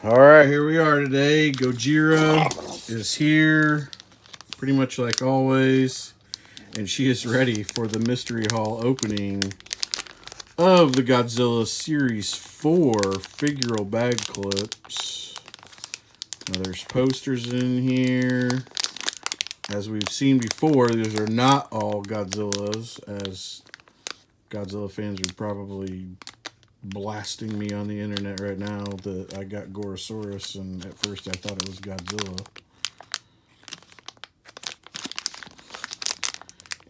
All right, here we are today. Gojira is here, pretty much like always, and she is ready for the mystery haul opening of the Godzilla Series 4 figural bag clips. Now there's posters in here. As we've seen before, these are not all Godzillas, as Godzilla fans are probably blasting me on the internet right now that I got Gorosaurus, and at first I thought it was Godzilla.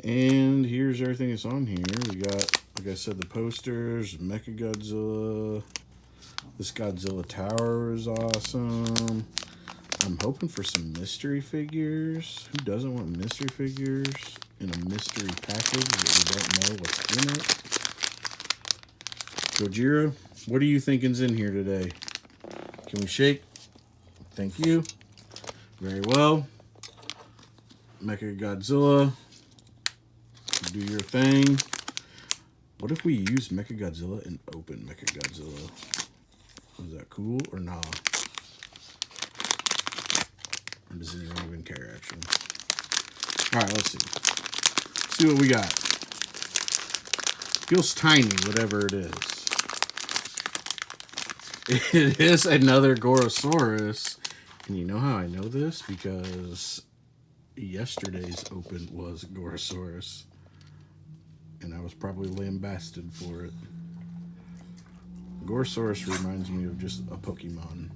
And here's everything that's on here. We got, like I said, the posters, Mechagodzilla. This Godzilla Tower is awesome. I'm hoping for some mystery figures. Who doesn't want mystery figures in a mystery package that we don't know what's in it? Gojira, what are you thinking's in here today? Can we shake? Thank you. Very well. Mechagodzilla, do your thing. What if we use Mechagodzilla and open Mechagodzilla? Is that cool or not? Or does anyone even care, actually? Alright, let's see. Let's see what we got. Feels tiny, whatever it is. It is another Gorosaurus. And you know how I know this? Because yesterday's open was Gorosaurus. And I was probably lambasted for it. Gorosaurus reminds me of just a Pokemon.